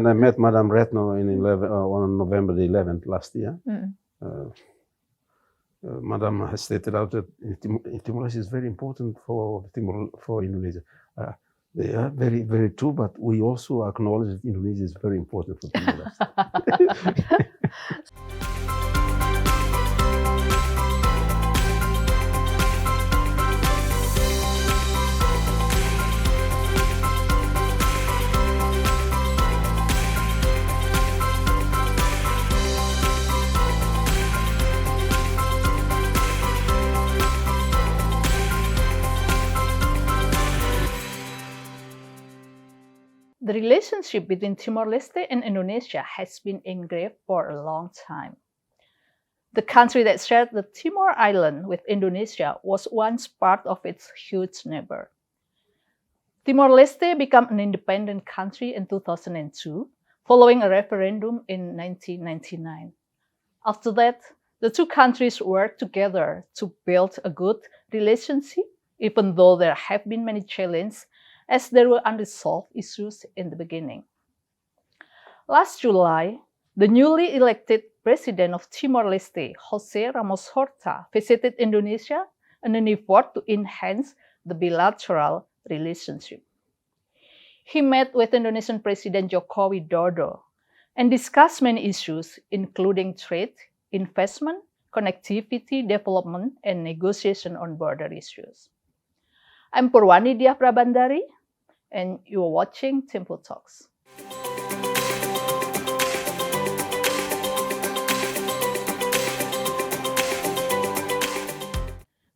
when I met Madame Retno on November the 11th last year, Madame has stated out that Timor-Leste is very important for Indonesia. They are very, very true, but we also acknowledge that Indonesia is very important for Timor-Leste. The relationship between Timor-Leste and Indonesia has been engraved for a long time. The country that shared the Timor Island with Indonesia was once part of its huge neighbor. Timor-Leste became an independent country in 2002, following a referendum in 1999. After that, the two countries worked together to build a good relationship, even though there have been many challenges as there were unresolved issues in the beginning. Last July, the newly elected president of Timor-Leste, Jose Ramos Horta, visited Indonesia in an effort to enhance the bilateral relationship. He met with Indonesian President Joko Widodo and discussed many issues, including trade, investment, connectivity, development, and negotiation on border issues. I'm Purwani Diah Prabandari, and you are watching Temple Talks.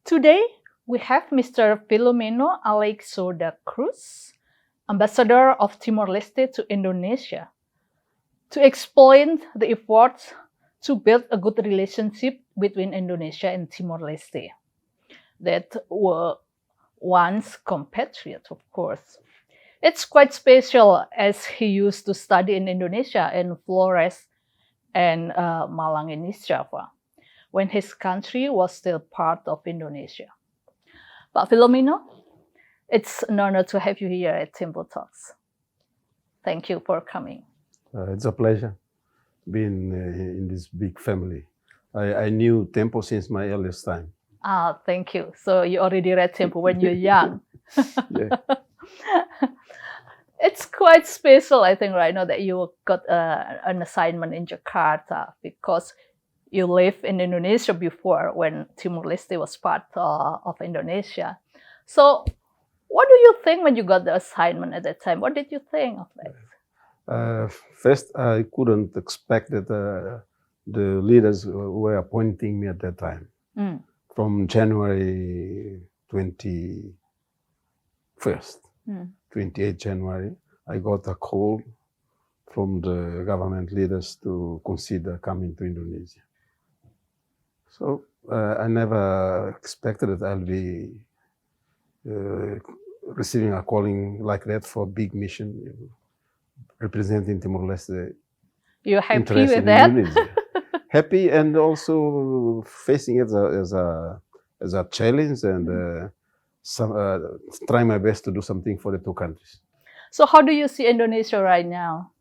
Today, we have Mr. Filomeno Aleixo Cruz, Ambassador of Timor-Leste to Indonesia, to explain the efforts to build a good relationship between Indonesia and Timor-Leste that were once compatriots, of course. It's quite special as he used to study in Indonesia in Flores and Malang in East Java, when his country was still part of Indonesia. Pak Filomeno, it's an honor to have you here at Temple Talks. Thank you for coming. It's a pleasure being in this big family. I knew Temple since my earliest time. Ah, thank you. So you already read Temple when you're young. Yeah. It's quite special, I think, right now that you got an assignment in Jakarta because you lived in Indonesia before when Timor-Leste was part of Indonesia. So what do you think when you got the assignment at that time? What did you think of that? First, I couldn't expect that the leaders were appointing me at that time. From January 21st, 28 January, I got a call from the government leaders to consider coming to Indonesia. So I never expected that I'll be receiving a calling like that for a big mission representing Timor-Leste. You're happy with that? Happy, and also facing it as a challenge and trying my best to do something for the two countries. So how do you see Indonesia right now?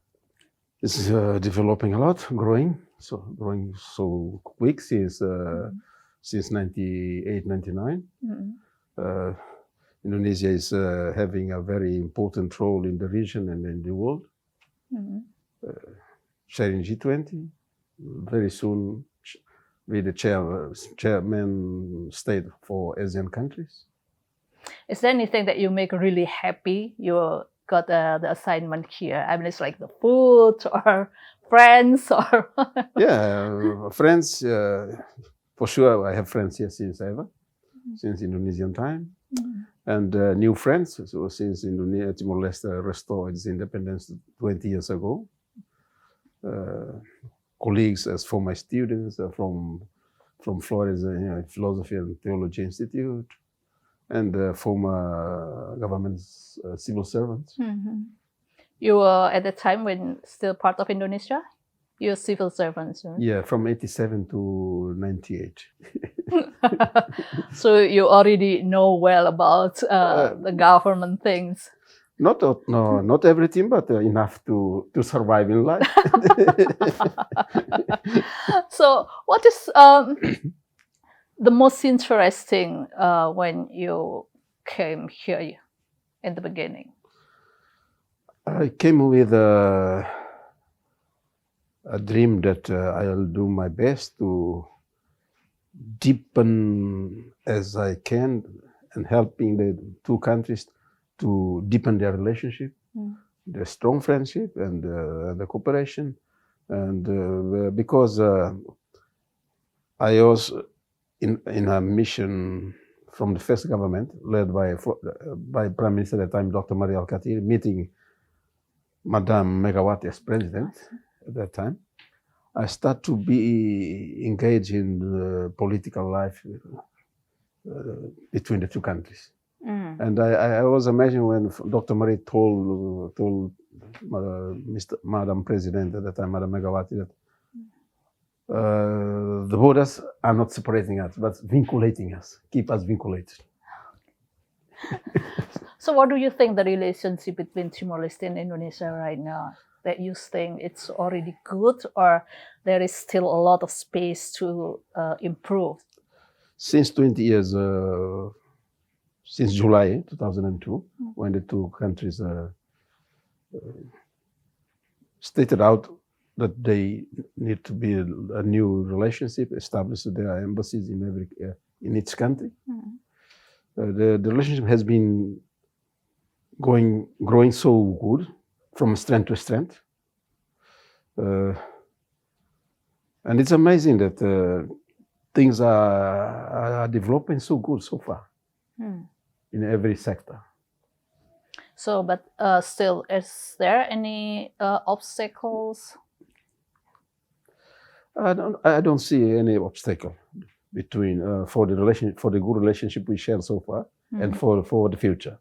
It's developing a lot, growing so quick since 98, 99. Indonesia is having a very important role in the region and in the world. Sharing G20, very soon be the chairman state for ASEAN countries. Is there anything that you make really happy you got the assignment here? I mean, it's like the food or friends or... Yeah, friends, for sure. I have friends here since ever, since Indonesian time. And new friends, so since Timor-Leste restored its independence 20 years ago. Colleagues as former students from Flores Philosophy and Theology Institute, and former government civil servants. You were at the time when still part of Indonesia? You're civil servants, right? Yeah, from 87 to 98. So you already know well about the government things. Not everything, but enough to survive in life. So, what is the most interesting when you came here in the beginning? I came with a dream that I'll do my best to deepen as I can and helping the two countries to deepen their relationship, the strong friendship and the cooperation. And because I was in a mission from the first government led by Prime Minister at the time, Dr. Maria Alcatir, meeting Madame Megawati as president at that time, I started to be engaged in the political life between the two countries. And I was amazing when Dr. Maria told Madam President at the time, Madam Megawati, that the borders are not separating us, but vinculating us, keep us vinculated. So what do you think the relationship between Timor-Leste and Indonesia right now? That you think it's already good, or there is still a lot of space to improve? Since 20 years, since July 2002, when the two countries stated out that they need to be a new relationship, established their embassies in each country. The relationship has been growing so good, from strength to strength. And it's amazing that things are developing so good so far in every sector. So, but still, is there any obstacles? I don't see any obstacle between for the good relationship we share so far and for the future.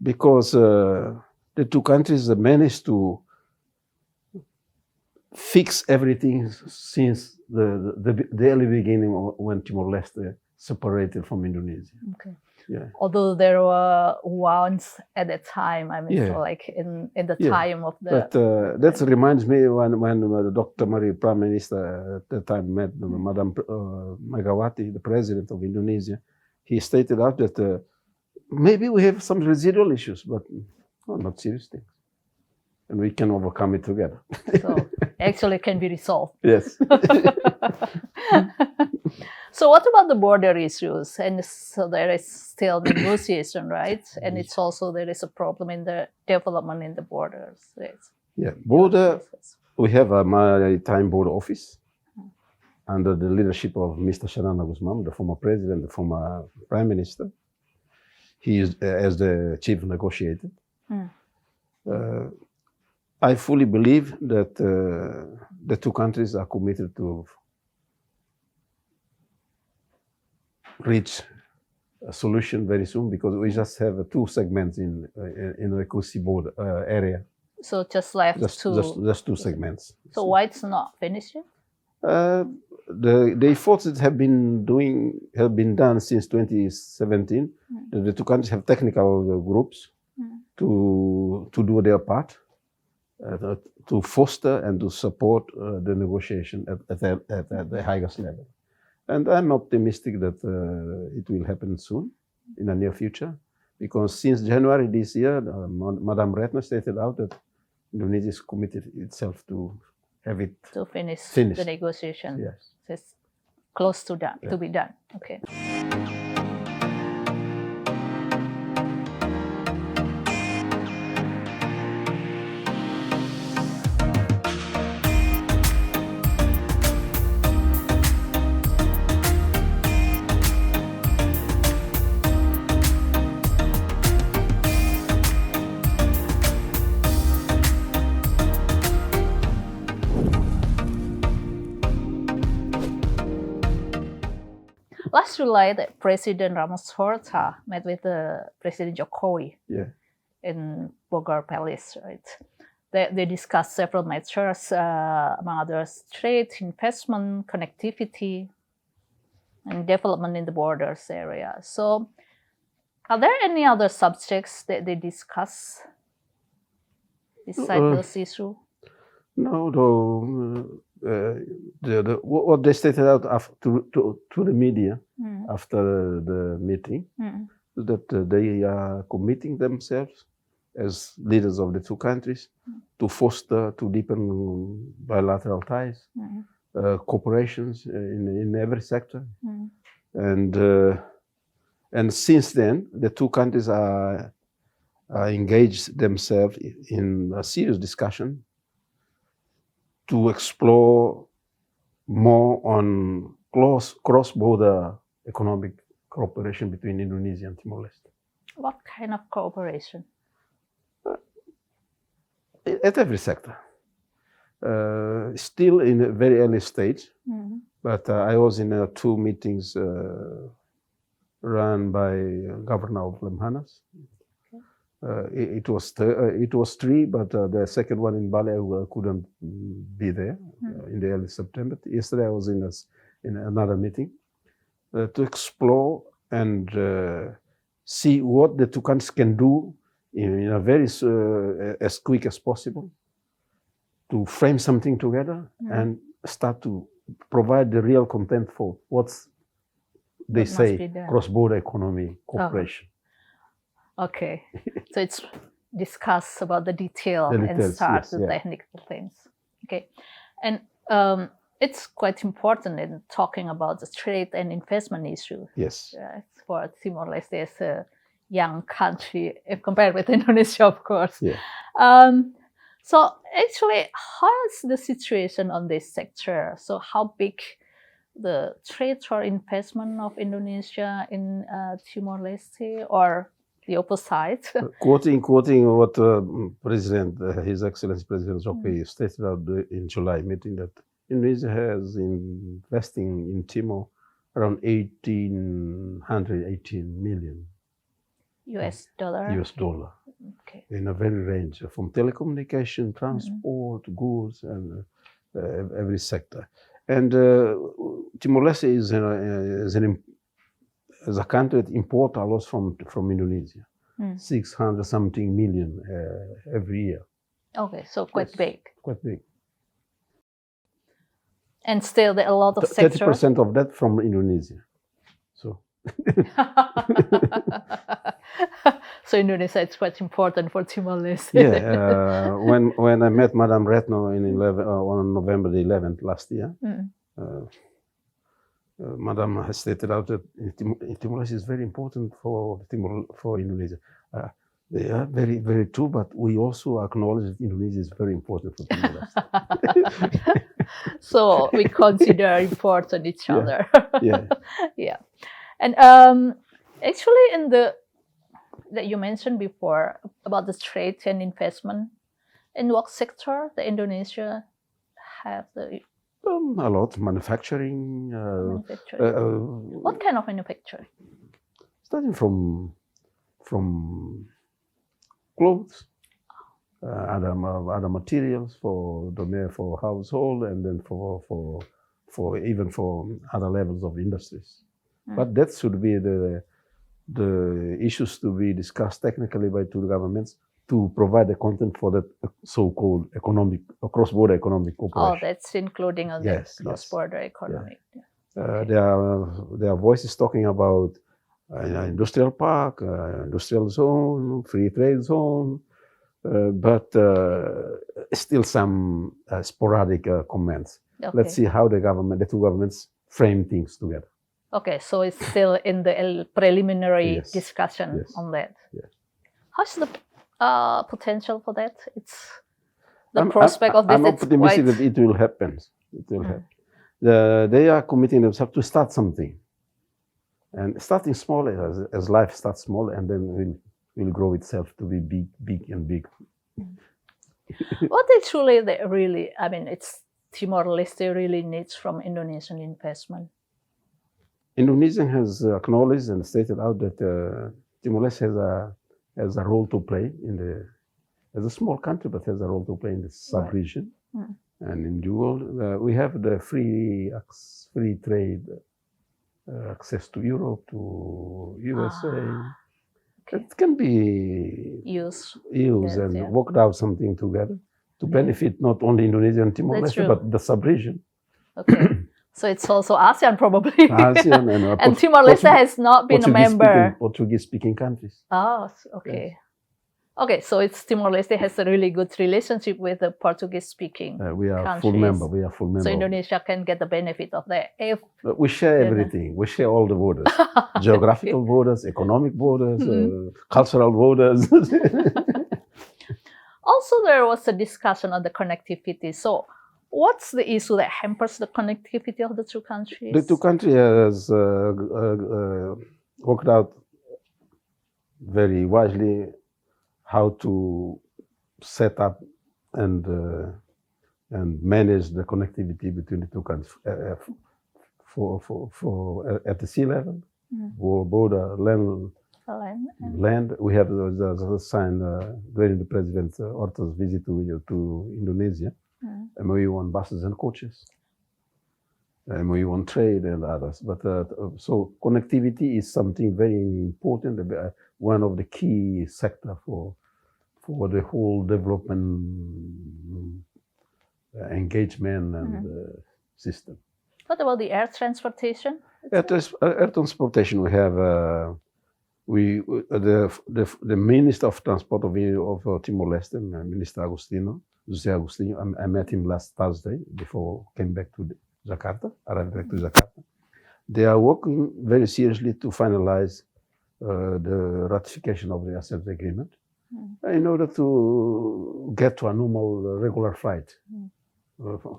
Because the two countries managed to fix everything since the early beginning when Timor-Leste separated from Indonesia. Okay. Yeah. Although there were wounds at that time, I mean, so like in the time of the. But that reminds me when Dr. Maria, Prime Minister at the time, met Madam Megawati, the President of Indonesia. He stated out that maybe we have some residual issues, but not serious things, and we can overcome it together. So actually, it can be resolved. Yes. So what about the border issues? And so there is still negotiation, right? And it's also there is a problem in the development in the borders. Yes. Yeah, border. We have a maritime border office under the leadership of Mr. Sharana Guzman, the former president, the former prime minister. He is as the chief negotiator. I fully believe that the two countries are committed to reach a solution very soon, because we just have two segments in the Kusi border area. So just left just two segments. So why it's not finished yet? The efforts that have been done since 2017. The two countries have technical groups to do their part, to foster and to support the negotiation at the highest level. And I'm optimistic that it will happen soon, in the near future, because since January this year, Madam Retno stated out that Indonesia is committed itself to have it to finish the negotiation. Yes. It's close to done, to be done. Okay. Last July, that President Ramos Horta met with President Jokowi in Bogor Palace, right? They discussed several matters, among others, trade, investment, connectivity, and development in the borders area. So, Are there any other subjects that they discuss besides this issue? No, though, what they stated out to the media after the meeting, that they are committing themselves as leaders of the two countries to foster, to deepen bilateral ties, cooperations in every sector. And since then, the two countries are engaged themselves in a serious discussion to explore more on cross-border economic cooperation between Indonesia and Timor-Leste. What kind of cooperation? At every sector. Still in a very early stage, but I was in 2 meetings run by Governor of Lemhanas. It was 3, but the second one in Bali I couldn't be there in the early September. Yesterday I was in another meeting to explore and see what the two countries can do in a very as quick as possible to frame something together and start to provide the real content for what's they say cross-border economy cooperation. Okay, so it's discuss about the details, and start the technical things. Okay, and it's quite important in talking about the trade and investment issue. Yes. For Timor-Leste as a young country, if compared with Indonesia, of course. Yeah. So actually, how's the situation on this sector? So how big the trade or investment of Indonesia in Timor-Leste, or the opposite? Quoting what President, His Excellency President Joko stated out in July meeting, that Indonesia has investing in Timor around 18 million US dollar. Okay. In a very range from telecommunication, transport, goods, and every sector. And Timor-Leste is a country that imports a lot from Indonesia, 600 something million every year. Okay, so quite big. Quite big. And still there are a lot of sectors. 30% of that from Indonesia. So. So Indonesia is quite important for Timor-Leste. Yeah, when I met Madame Retno on November the 11th last year, Madame has stated out that Timor-Leste is very important for Indonesia. They are very, very true, but we also acknowledge that Indonesia is very important for Timor-Leste. So we consider important each other. Yeah. Yeah. And actually, in that you mentioned before about the trade and investment, in what sector the Indonesia have the a lot manufacturing. What kind of manufacturing? Starting from clothes, other materials for household, and then for even for other levels of industries. But that should be the issues to be discussed technically by two governments to provide the content for that so-called cross-border economic cooperation. Oh, that's including on the cross-border economic. Yeah. There are voices talking about industrial park, industrial zone, free trade zone, but still some sporadic comments. Okay. Let's see how the two governments frame things together. Okay, so it's still in the preliminary discussion on that. Yes. How's the potential for that? It's the prospect of this. I'm optimistic that it will happen. It will happen. They are committing themselves to start something, and starting small as life starts small, and then will grow itself to be big and big. What actually it's Timor-Leste really needs from Indonesian investment? Indonesia has acknowledged and stated out that Timor-Leste has a role to play as a small country, but has a role to play in the sub-region. And in dual, we have the free trade access to Europe, to USA, Okay. It can be Use and yeah. worked out something together to benefit not only Indonesia and Timor-Leste, but the sub-region. Okay. So it's also ASEAN probably. ASEAN and Timor-Leste has not been a member. Portuguese-speaking countries. Oh, okay. Yes. Okay, so it's Timor-Leste has a really good relationship with the Portuguese-speaking we are countries. full member. We are full member. So Indonesia can get the benefit of that. If we share everything. We share all the borders, geographical borders, economic borders, cultural borders. Also, there was a discussion on the connectivity. So, what's the issue that hampers the connectivity of the two countries? The two countries has worked out very wisely how to set up and manage the connectivity between the two countries for at the sea level, border, land. We have signed during the President Horta's visit to Indonesia, MOU on buses and coaches, MOU on trade and others. But so connectivity is something very important, one of the key sector for the whole development engagement and system. What about the air transportation? Air transportation, we have the Minister of Transport of Timor-Leste, Minister José Agostinho. I met him last Thursday before I came back to Jakarta. Arrived back to Jakarta. They are working very seriously to finalize the ratification of the ASEAN agreement in order to get to a normal, regular flight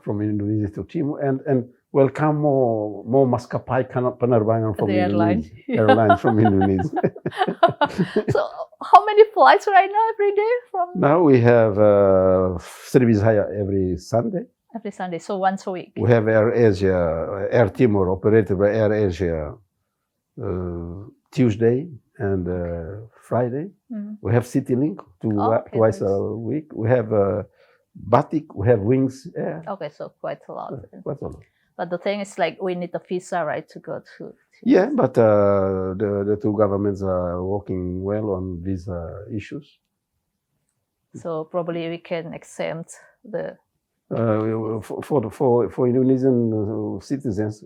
from Indonesia to Timor and welcome more maskapai penerbangan from Indonesia. Airlines from Indonesia. So, how many flights right now every day from? Now we have service hire every Sunday. Every Sunday, so once a week. We have Air Asia, Air Timor, operated by Air Asia, Tuesday and Friday. We have CityLink twice a week. We have Batik, we have Wings Air. Okay, so quite a lot. Quite a lot. But the thing is, like, we need a visa, right, to go to. Yeah, but the two governments are working well on visa issues. So probably we can exempt the. For Indonesian citizens,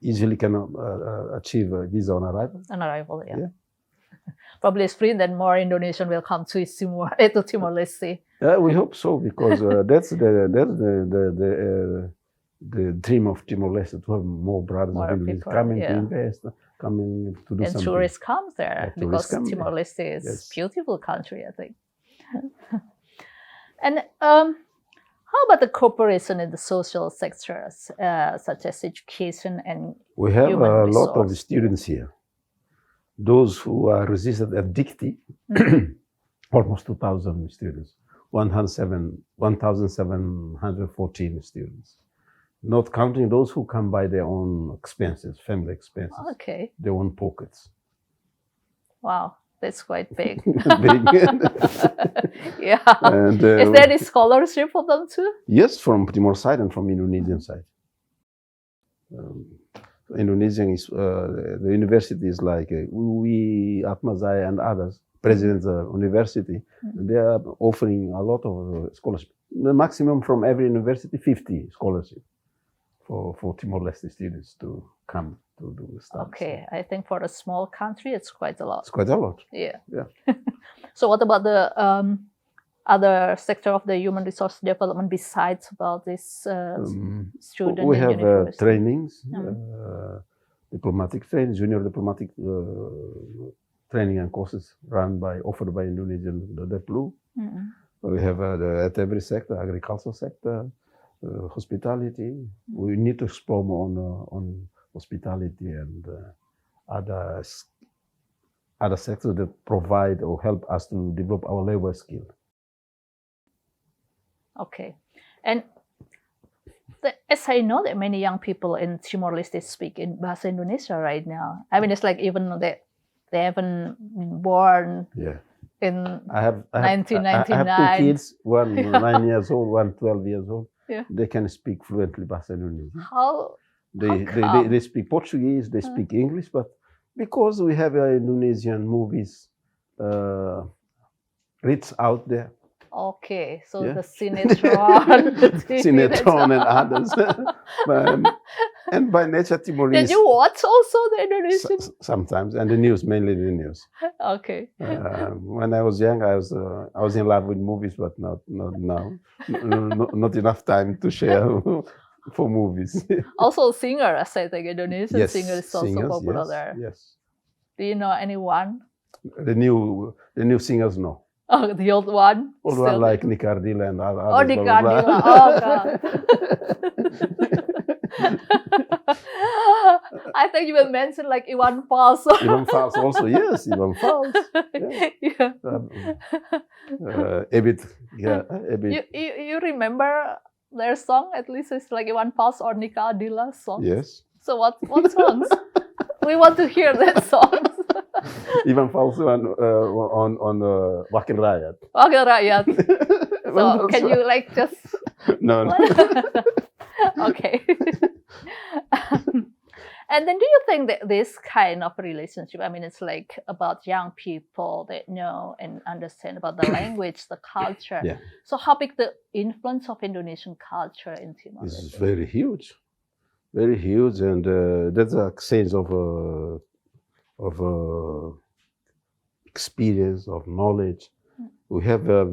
easily can achieve a visa on arrival. On arrival, yeah. Probably it's free, then more Indonesian will come to Timor-Leste. We hope so, because that's the dream of Timor-Leste, to have more brothers of Indonesia coming to invest, coming to do something. And tourists come there because Timor-Leste is a beautiful country, I think. And how about the cooperation in the social sectors, such as education and we have human a resource? lot of students here. Those who are registered at Dikti, almost 2,000 students, 1,714 students. Not counting those who come by their own expenses, family expenses, their own pockets. Wow, that's quite big. Big. Yeah. And, is there any scholarship for them too? Yes, from Timor side and from Indonesian side. Indonesian is the university is like UI, Atmazaya, and others. President's University. They are offering a lot of scholarship. The maximum from every university, 50 scholarship for Timor-Leste students to come to do studies. Okay, I think for a small country, it's quite a lot. It's quite a lot. Yeah. So what about the other sector of the human resource development besides about this student? We have trainings, diplomatic training, junior diplomatic training and courses offered by Indonesian Deplu. We have at every sector, agricultural sector, hospitality. We need to explore more on hospitality and other sectors that provide or help us to develop our labor skill. Okay. And as I know that many young people in Timor-Leste speak in Bahasa Indonesia right now. I mean, it's like even that they haven't been born in 1999. I have two kids, one 9 years old, one 12 years old. Yeah. They can speak fluently Bahasa Indonesia. How they speak Portuguese, they speak English, but Because we have Indonesian movies reach out there. Okay, so Yeah. the Sinetron, the TV, Sinetron and others. And by nature, Timorese. Did you watch also the Indonesian? Sometimes, and the news, mainly the news. Okay. When I was young, I was in love with movies, but not now. Not enough time to share for movies. Also singers, I think Indonesian Yes, singers is also singers, popular yes, there. Yes. Do you know anyone? The new singers, no. Oh, the old one? Old one like Nicardilla and others. Oh, Nicardilla. Oh, God. I think you will mention like Iwan Fals. Iwan Fals also, yes, Iwan Fals. Yeah. Ebit, yeah, Ebit. You remember their song? At least it's like Iwan Fals or Nicardilla song. Yes. So what songs? We want to hear that song. Iwan Fals on Wakil Rakyat. Wakil Rakyat. So can you like just... No. Okay. And then do you think that this kind of relationship, I mean, it's like about young people that know and understand about the language, the culture. Yeah. So how big the influence of Indonesian culture in Timor? It's very huge. Very huge, and that's a sense of experience, of knowledge. We have a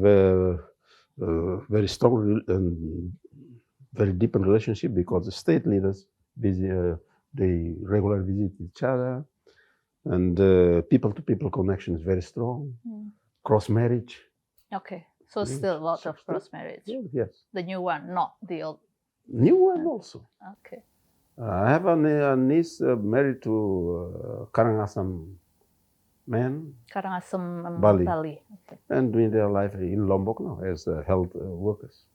very strong and very deep relationship because the state leaders they regularly visit each other, and people-to-people connection is very strong. Cross marriage. Okay, so still a lot of cross marriage. Yes. The new one, not the old. New one also. Okay. I have a niece married to Karangasem man. Karangasem, Bali. Okay. And doing their life in Lombok now as health workers.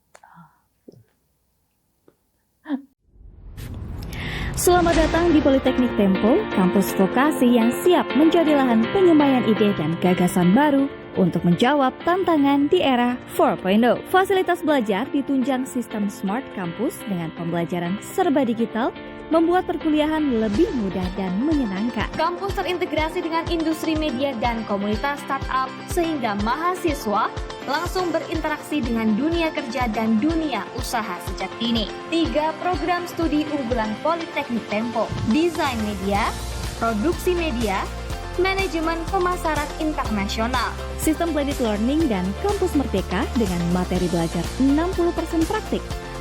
Selamat datang di Politeknik Tempo, kampus vokasi yang siap menjadi lahan penyemayan ide dan gagasan baru untuk menjawab tantangan di era 4.0. Fasilitas belajar ditunjang sistem Smart Campus dengan pembelajaran serba digital, membuat perkuliahan lebih mudah dan menyenangkan. Kampus terintegrasi dengan industri media dan komunitas startup sehingga mahasiswa langsung berinteraksi dengan dunia kerja dan dunia usaha sejak dini. 3 program studi unggulan Politeknik Tempo: Desain Media, Produksi Media, Manajemen Pemasaran Internasional. Sistem blended learning dan kampus merdeka dengan materi belajar 60% praktik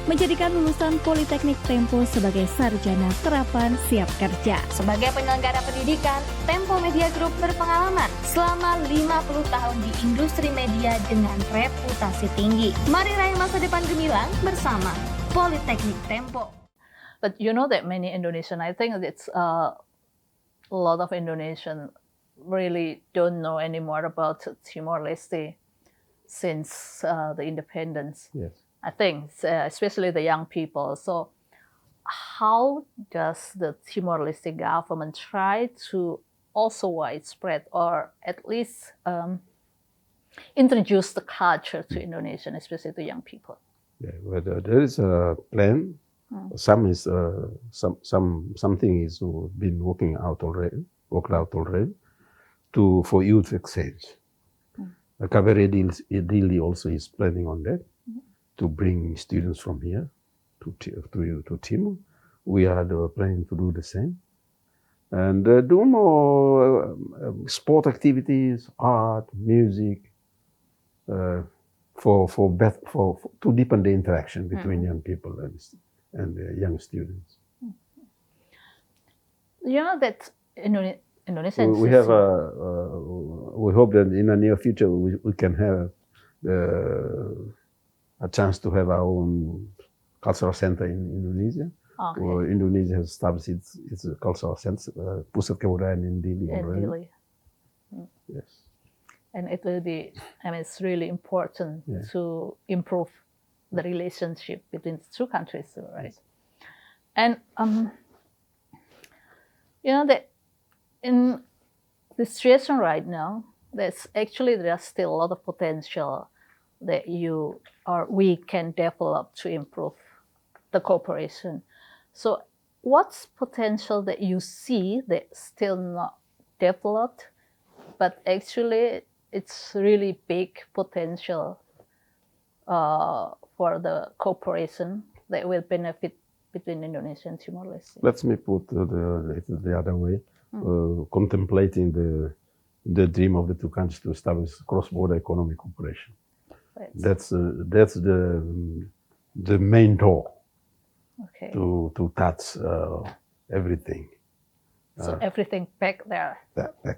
menjadikan lulusan Politeknik Tempo sebagai sarjana terapan siap kerja. Sebagai penyelenggara pendidikan, Tempo Media Group berpengalaman selama 50 tahun di industri media dengan reputasi tinggi. Mari raih masa depan gemilang bersama Politeknik Tempo. But you know that many Indonesian, I think it's a lot of Indonesian really don't know anymore about Timor-Leste since the independence. Yes. I think, especially the young people. So how does the Timor-Leste government try to also widespread or at least introduce the culture to Indonesian, especially to young people? Yeah, well, there is a plan. Something is been worked out already for youth exchange. Kabere Dili also is planning on that. To bring students from here to Timor. We are planning to do the same. And do more sport activities, art, music, to deepen the interaction between young people and young students. You know that Indonesia. We have we hope that in the near future we can have a chance to have our own cultural center in Indonesia. Okay. Indonesia has established its cultural center, Pusat Kebudayaan in Dili already. Yes. And it will be, I mean, it's really important to improve the relationship between the two countries, right? Yes. And, you know, that in the situation right now, there's still a lot of potential that we can develop to improve the cooperation. So what's potential that you see that still not developed, but actually it's really big potential for the cooperation that will benefit between Indonesia and Timor-Leste. Let me put the other way, contemplating the dream of the two countries to establish cross-border economic cooperation. Right. That's the main door Okay. to touch everything. So everything back there. Back there.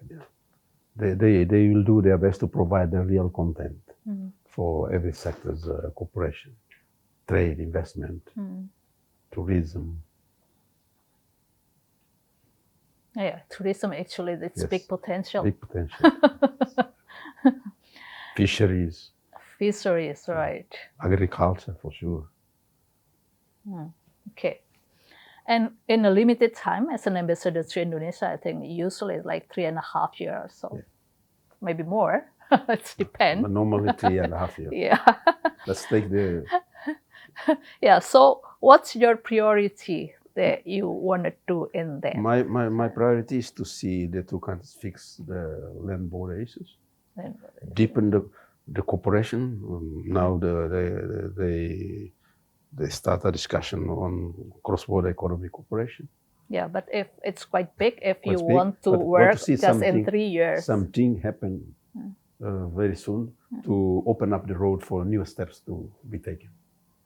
They will do their best to provide the real content for every sector's cooperation, trade, investment, tourism. Yeah, tourism actually, that's Yes. big potential. Big potential. Fisheries, Fisheries, right. agriculture for sure. Okay. And in a limited time as an ambassador to Indonesia, I think usually like 3.5 years, so maybe more. It depends. But normally 3.5 years. Yeah. Let's take the Yeah. So what's your priority that you want to do in there? my priority is to see the two countries fix the land border issues, Then- deepen the cooperation. Now they start a discussion on cross-border economic cooperation. Yeah, but if it's quite big, if you Quite big, want to but want work to see just in something- 3 years. Something happen very soon to open up the road for new steps to be taken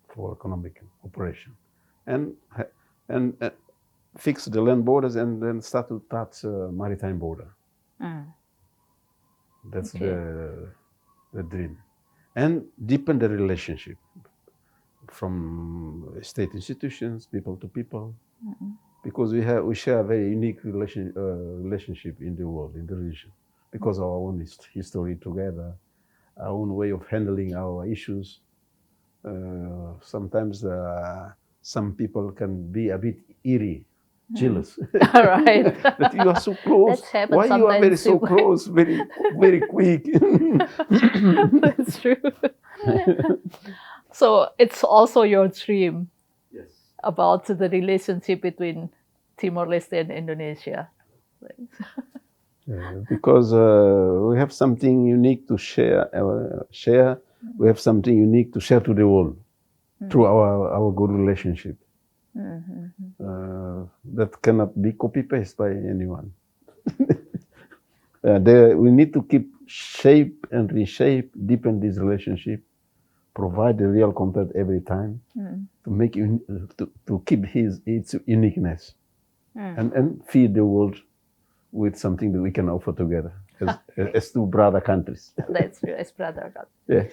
for economic cooperation, and fix the land borders and then start to touch maritime border. That's Okay. the dream, and deepen the relationship from state institutions, people to people, because we share a very unique relationship in the world, in the region, because of our own history together, our own way of handling our issues. Sometimes some people can be a bit eerie, jealous. Right. That you are so close. That happens Why you are very sometimes so too. close, very quick? That's true. So it's also your dream Yes. about the relationship between Timor-Leste and Indonesia. Because we have something unique to share. We have something unique to share to the world through our good relationship. That cannot be copy-paste by anyone. We need to keep shape and reshape, deepen this relationship, provide the real content every time to make to keep its uniqueness, and feed the world with something that we can offer together as two brother countries. That's true, as brother. Yes.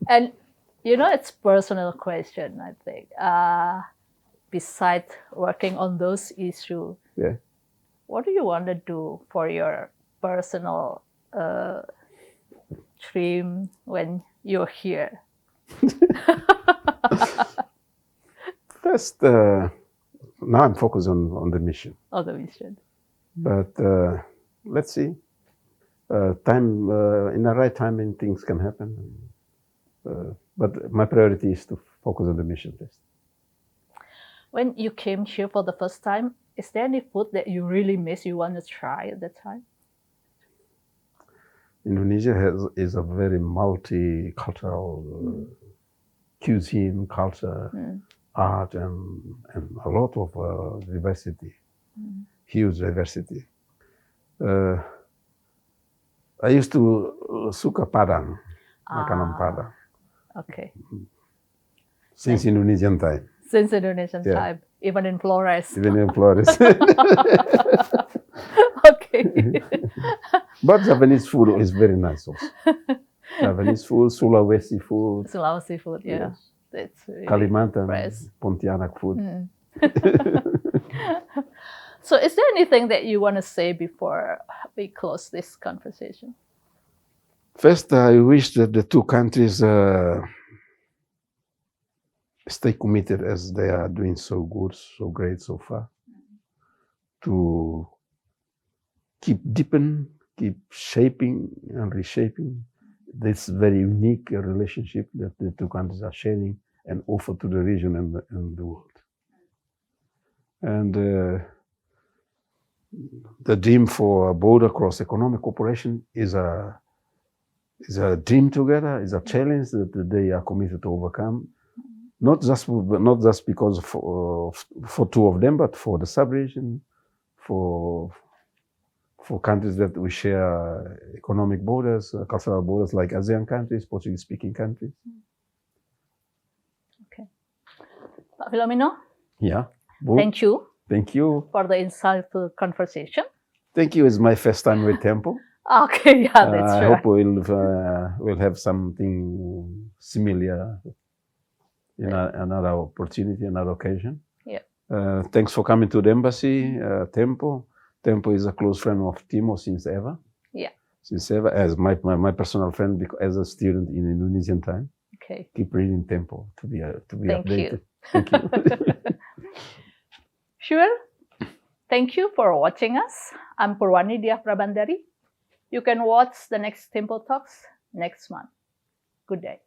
And it's personal question, I think. Besides working on those issues, Yeah. what do you want to do for your personal dream when you're here? First, now I'm focused on the mission, On the mission. but let's see. Time in the right timing, things can happen. But my priority is to focus on the mission first. When you came here for the first time, is there any food that you really miss, you want to try at that time? Indonesia is a very multicultural cuisine, culture, art, and a lot of diversity, huge diversity. I used to suka Padang, makanan Padang, Okay. since Indonesian time, Since Indonesian Yeah. time, even in Flores. even in Flores. Okay. But Japanese food is very nice also. Japanese food, Sulawesi food, Sulawesi food, yeah. Yes. That's really Kalimantan, fresh. Pontianak food. So is there anything that you want to say before we close this conversation? First, I wish that the two countries stay committed as they are doing so good, so great so far, to keep deepen, keep shaping and reshaping this very unique relationship that the two countries are sharing and offer to the region and the world. And the dream for border cross economic cooperation is a dream together, is a challenge that they are committed to overcome. Not just because for two of them, but for the sub-region, for countries that we share economic borders, cultural borders, like ASEAN countries, Portuguese-speaking countries. Okay, Pak Filomeno. Yeah. Thank you. Thank you For the insightful conversation. Thank you. It's my first time with Tempo. Okay, yeah, that's I right. hope we'll have something similar in another opportunity, another occasion. Yeah. Thanks for coming to the embassy, Tempo. Tempo is a close friend of Timor since ever. Yeah. Since ever, as my personal friend, because as a student in Indonesian time. Okay. Keep reading Tempo to be Thank updated. You. Thank you. Sure. Thank you for watching us. I'm Purwani Diah Prabandari. You can watch the next Tempo Talks next month. Good day.